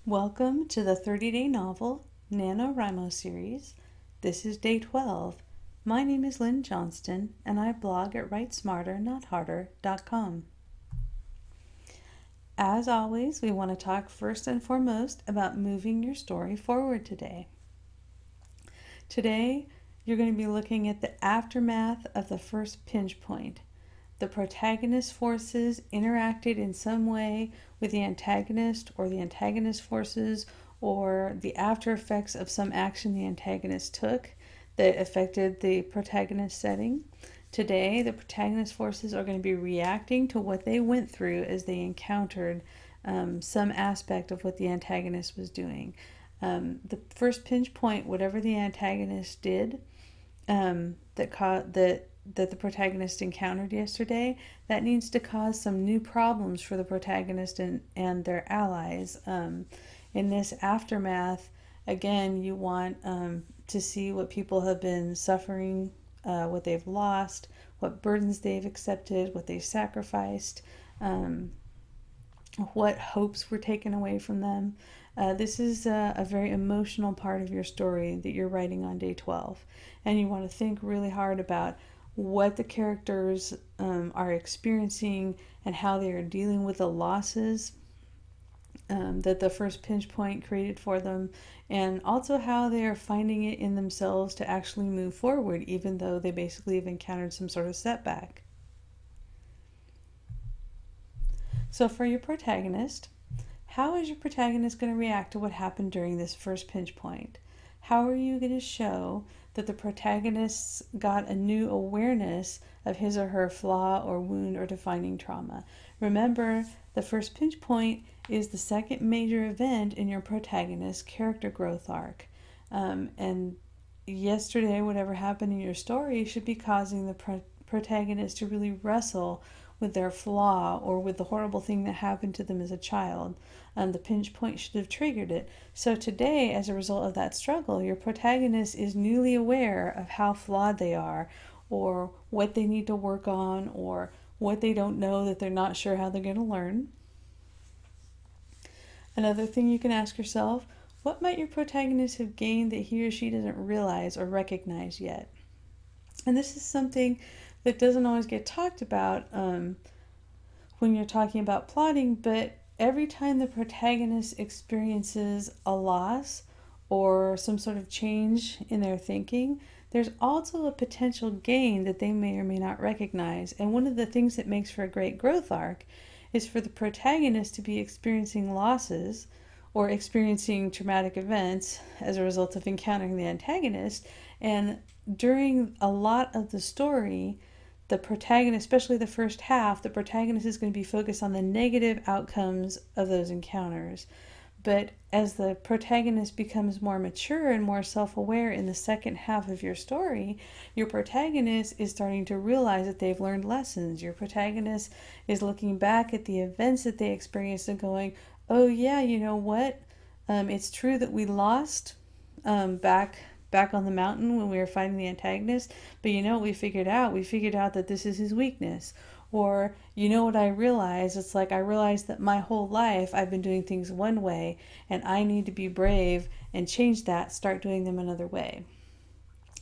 Welcome to the 30-day novel NaNoWriMo series. This is day 12. My name is Lynn Johnston, and I blog at writesmarternotharder.com. As always, we want to talk first and foremost about moving your story forward today. Today, you're going to be looking at the aftermath of the first pinch point. The protagonist forces interacted in some way with the antagonist, or the antagonist forces, or the after effects of some action the antagonist took that affected the protagonist setting. Today, the protagonist forces are going to be reacting to what they went through as they encountered some aspect of what the antagonist was doing. The first pinch point, whatever the antagonist did, that the protagonist encountered yesterday, that needs to cause some new problems for the protagonist and their allies. In this aftermath, again, you want to see what people have been suffering, what they've lost, what burdens they've accepted, what they sacrificed, what hopes were taken away from them. This is a very emotional part of your story that you're writing on day 12. And you want to think really hard about what the characters are experiencing and how they are dealing with the losses that the first pinch point created for them, and also how they are finding it in themselves to actually move forward, even though they basically have encountered some sort of setback. So for your protagonist, how is your protagonist going to react to what happened during this first pinch point? How are you going to show that the protagonist got a new awareness of his or her flaw or wound or defining trauma? Remember, the first pinch point is the second major event in your protagonist's character growth arc. And yesterday, whatever happened in your story should be causing the protagonist to really wrestle with their flaw or with the horrible thing that happened to them as a child. The pinch point should have triggered it. So today, as a result of that struggle, your protagonist is newly aware of how flawed they are, or what they need to work on, or what they don't know that they're not sure how they're going to learn. Another thing you can ask yourself, what might your protagonist have gained that he or she doesn't realize or recognize yet? And this is something that doesn't always get talked about when you're talking about plotting, but every time the protagonist experiences a loss or some sort of change in their thinking, there's also a potential gain that they may or may not recognize. And one of the things that makes for a great growth arc is for the protagonist to be experiencing losses or experiencing traumatic events as a result of encountering the antagonist. And during a lot of the story, the protagonist, especially the first half, the protagonist is going to be focused on the negative outcomes of those encounters. But as the protagonist becomes more mature and more self-aware in the second half of your story, your protagonist is starting to realize that they've learned lessons. Your protagonist is looking back at the events that they experienced and going, oh yeah, you know what? It's true that we lost back on the mountain when we were fighting the antagonist, but you know what we figured out? We figured out that this is his weakness. Or, you know what I realized? It's like I realized that my whole life I've been doing things one way, and I need to be brave and change that, start doing them another way.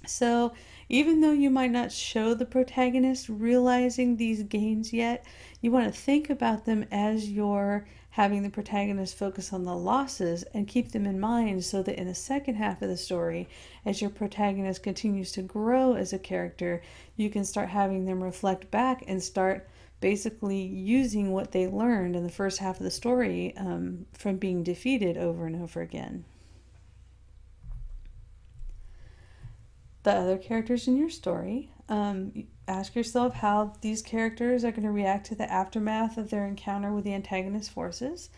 So even though you might not show the protagonist realizing these gains yet, you want to think about them as you're having the protagonist focus on the losses and keep them in mind, so that in the second half of the story, as your protagonist continues to grow as a character, you can start having them reflect back and start basically using what they learned in the first half of the story from being defeated over and over again. The other characters in your story, ask yourself how these characters are going to react to the aftermath of their encounter with the antagonist forces.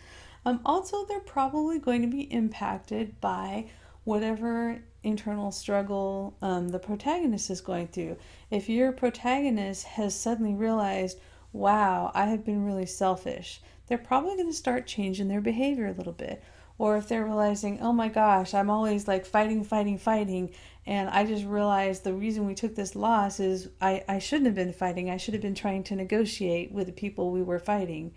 Also, they're probably going to be impacted by whatever internal struggle the protagonist is going through. If your protagonist has suddenly realized, wow, I have been really selfish, they're probably going to start changing their behavior a little bit. Or if they're realizing, oh my gosh, I'm always like fighting, and I just realized the reason we took this loss is I shouldn't have been fighting. I should have been trying to negotiate with the people we were fighting.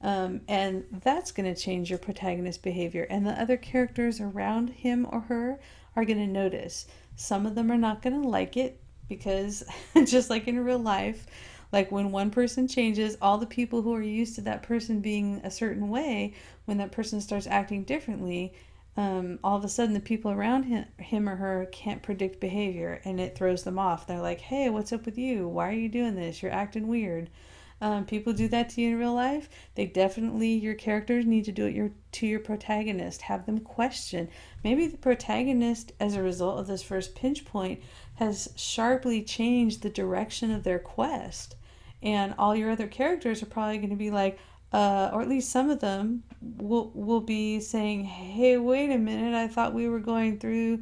And that's going to change your protagonist's behavior. And the other characters around him or her are going to notice. Some of them are not going to like it because, just like in real life, like when one person changes, all the people who are used to that person being a certain way, when that person starts acting differently, all of a sudden the people around him or her can't predict behavior, and it throws them off. They're like, hey, what's up with you? Why are you doing this? You're acting weird. People do that to you in real life. They definitely, your characters need to do it to your protagonist. Have them question. Maybe the protagonist, as a result of this first pinch point, has sharply changed the direction of their quest. And all your other characters are probably going to be like, or at least some of them will be saying, hey, wait a minute, I thought we were going through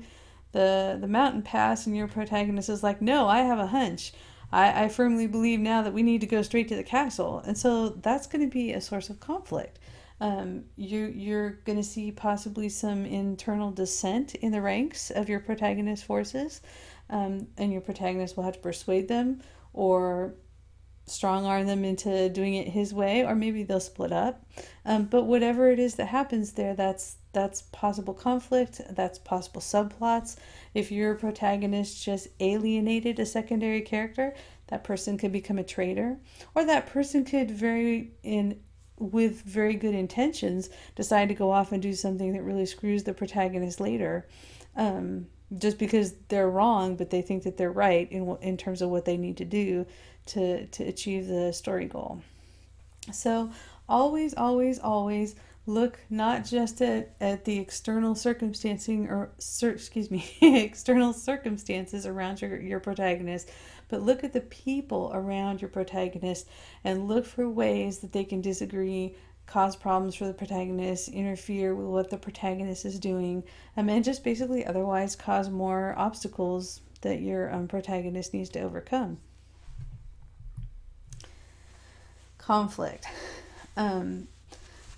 the mountain pass, and your protagonist is like, no, I have a hunch. I firmly believe now that we need to go straight to the castle. And so that's going to be a source of conflict. You're going to see possibly some internal dissent in the ranks of your protagonist forces, and your protagonist will have to persuade them or strong arm them into doing it his way, or maybe they'll split up. But whatever it is that happens there, that's possible conflict, that's possible subplots. If your protagonist just alienated a secondary character, that person could become a traitor, or that person could with very good intentions decide to go off and do something that really screws the protagonist later, just because they're wrong, but they think that they're right in terms of what they need to do to achieve the story goal. So always, always, always look not just at the external external circumstances around your protagonist, but look at the people around your protagonist and look for ways that they can disagree, cause problems for the protagonist, interfere with what the protagonist is doing, and just basically otherwise cause more obstacles that your protagonist needs to overcome. Conflict.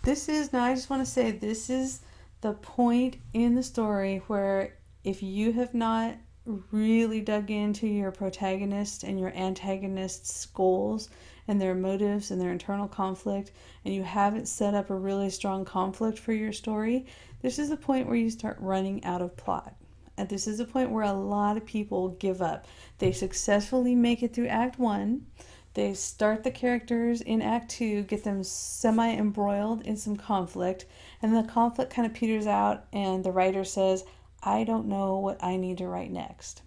This is the point in the story where if you have not really dug into your protagonist and your antagonist's goals and their motives and their internal conflict, and you haven't set up a really strong conflict for your story, this is the point where you start running out of plot. And this is the point where a lot of people give up. They successfully make it through Act 1. They start the characters in Act 2, get them semi-embroiled in some conflict, and the conflict kind of peters out, and the writer says, I don't know what I need to write next.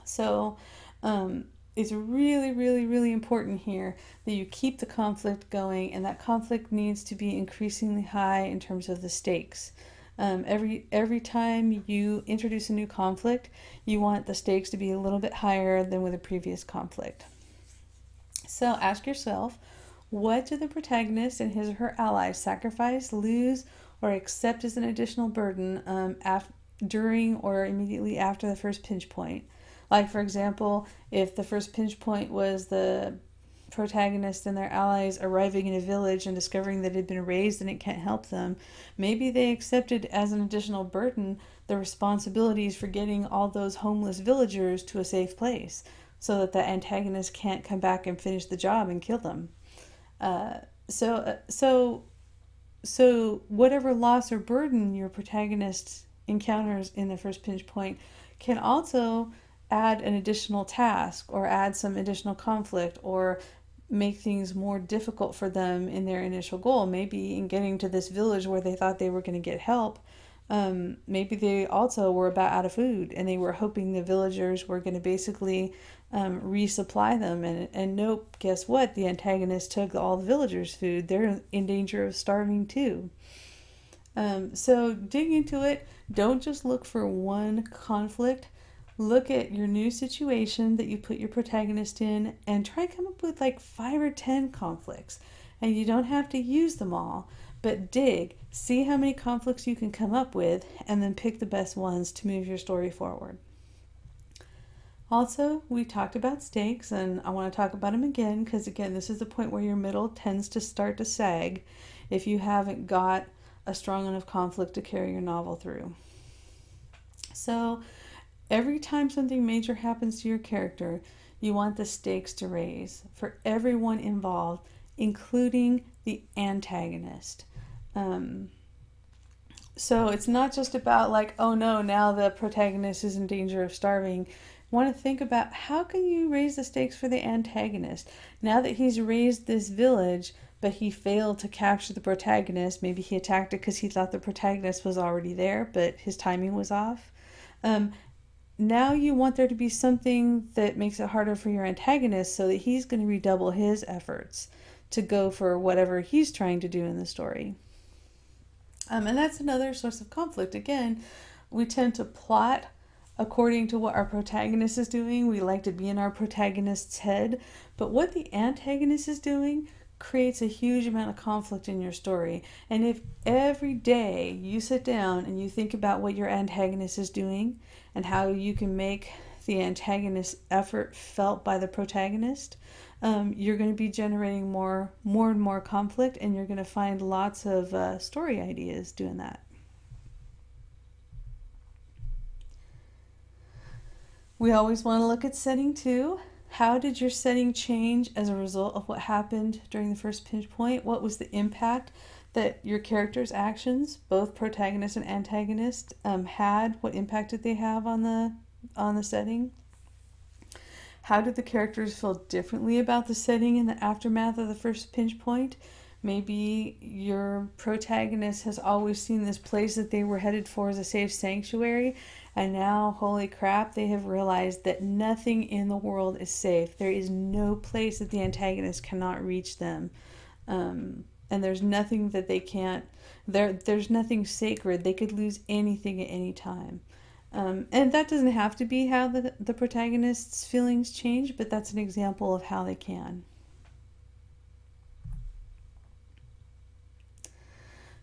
So it's really, really, really important here that you keep the conflict going, and that conflict needs to be increasingly high in terms of the stakes. Every time you introduce a new conflict, you want the stakes to be a little bit higher than with a previous conflict. So ask yourself, what do the protagonist and his or her allies sacrifice, lose, or accept as an additional burden during or immediately after the first pinch point? Like, for example, if the first pinch point was the protagonist and their allies arriving in a village and discovering that it had been razed and it can't help them, maybe they accepted as an additional burden the responsibilities for getting all those homeless villagers to a safe place, so that the antagonist can't come back and finish the job and kill them. So whatever loss or burden your protagonist encounters in the first pinch point can also add an additional task or add some additional conflict or make things more difficult for them in their initial goal. Maybe in getting to this village where they thought they were going to get help, maybe they also were about out of food and they were hoping the villagers were going to basically resupply them, and nope, guess what? The antagonist took all the villagers' food. They're in danger of starving too. So dig into it. Don't just look for one conflict. Look at your new situation that you put your protagonist in and try to come up with like 5 or 10 conflicts. And you don't have to use them all, but dig, see how many conflicts you can come up with, and then pick the best ones to move your story forward. Also, we talked about stakes, and I want to talk about them again because, again, this is the point where your middle tends to start to sag if you haven't got a strong enough conflict to carry your novel through. So, every time something major happens to your character, you want the stakes to raise for everyone involved, including the antagonist. So it's not just about like, oh no, now the protagonist is in danger of starving. Want to think about how can you raise the stakes for the antagonist? Now that he's raised this village, but he failed to capture the protagonist, maybe he attacked it because he thought the protagonist was already there, but his timing was off. Now you want there to be something that makes it harder for your antagonist so that he's going to redouble his efforts to go for whatever he's trying to do in the story. And that's another source of conflict. Again, we tend to plot according to what our protagonist is doing. We like to be in our protagonist's head, but what the antagonist is doing creates a huge amount of conflict in your story. And if every day you sit down and you think about what your antagonist is doing and how you can make the antagonist's effort felt by the protagonist, you're going to be generating more and more conflict, and you're going to find lots of story ideas doing that. We always want to look at setting too. How did your setting change as a result of what happened during the first pinch point? What was the impact that your character's actions, both protagonist and antagonist, had? What impact did they have on the setting? How did the characters feel differently about the setting in the aftermath of the first pinch point? Maybe your protagonist has always seen this place that they were headed for as a safe sanctuary, and now, holy crap, they have realized that nothing in the world is safe. There is no place that the antagonist cannot reach them. And there's nothing that they can't, there's nothing sacred. They could lose anything at any time. And that doesn't have to be how the protagonist's feelings change, but that's an example of how they can.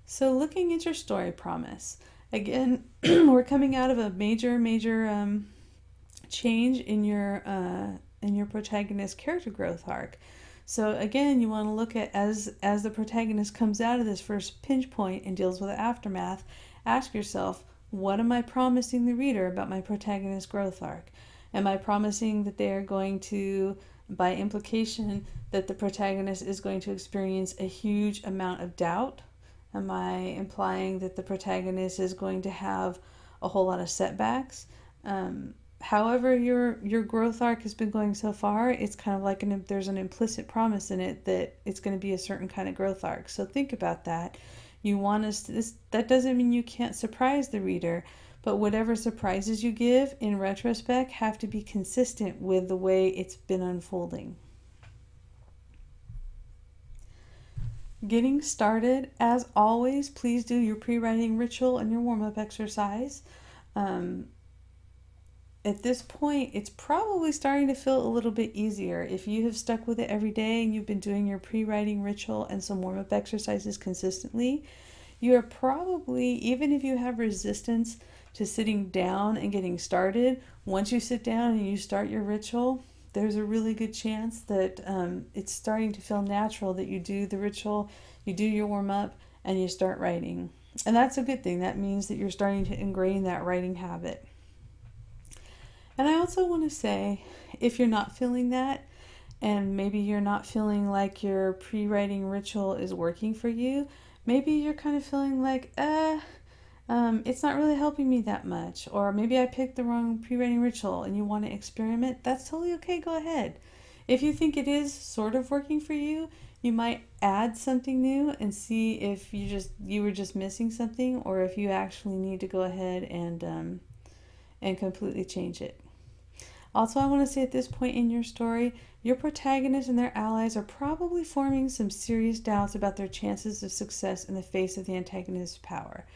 So looking at your story promise, again, we're coming out of a major change in your protagonist character growth arc. So again, you want to look at as the protagonist comes out of this first pinch point and deals with the aftermath, ask yourself, what am I promising the reader about my protagonist growth arc? Am I promising that they are going to, by implication, that the protagonist is going to experience a huge amount of doubt? Am I implying that the protagonist is going to have a whole lot of setbacks? However your growth arc has been going so far, it's kind of like there's an implicit promise in it that it's going to be a certain kind of growth arc. So think about that. You want us to, that doesn't mean you can't surprise the reader, but whatever surprises you give in retrospect have to be consistent with the way it's been unfolding. Getting started, as always, please do your pre-writing ritual and your warm-up exercise. At this point, it's probably starting to feel a little bit easier. If you have stuck with it every day and you've been doing your pre-writing ritual and some warm-up exercises consistently, you are probably, even if you have resistance to sitting down and getting started, once you sit down and you start your ritual, there's a really good chance that it's starting to feel natural that you do the ritual, you do your warm-up, and you start writing. And that's a good thing. That means that you're starting to ingrain that writing habit. And I also want to say, if you're not feeling that, and maybe you're not feeling like your pre-writing ritual is working for you, maybe you're kind of feeling like, it's not really helping me that much, or maybe I picked the wrong pre-writing ritual and you want to experiment, that's totally okay, go ahead. If you think it is sort of working for you, you might add something new and see if you were just missing something, or if you actually need to go ahead and completely change it. Also, I want to say at this point in your story, your protagonist and their allies are probably forming some serious doubts about their chances of success in the face of the antagonist's power.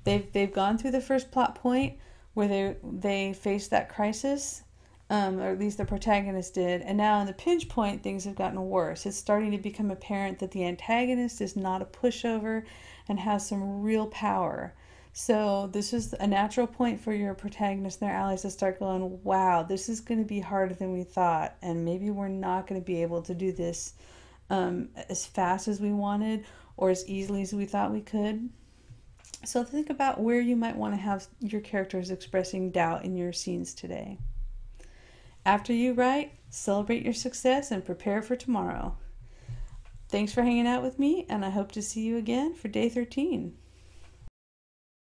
They've gone through the first plot point where they faced that crisis, or at least the protagonist did, and now in the pinch point, things have gotten worse. It's starting to become apparent that the antagonist is not a pushover and has some real power. So this is a natural point for your protagonist and their allies to start going, wow, this is going to be harder than we thought, and maybe we're not going to be able to do this as fast as we wanted or as easily as we thought we could. So think about where you might want to have your characters expressing doubt in your scenes today. After you write, celebrate your success and prepare for tomorrow. Thanks for hanging out with me, and I hope to see you again for day 13.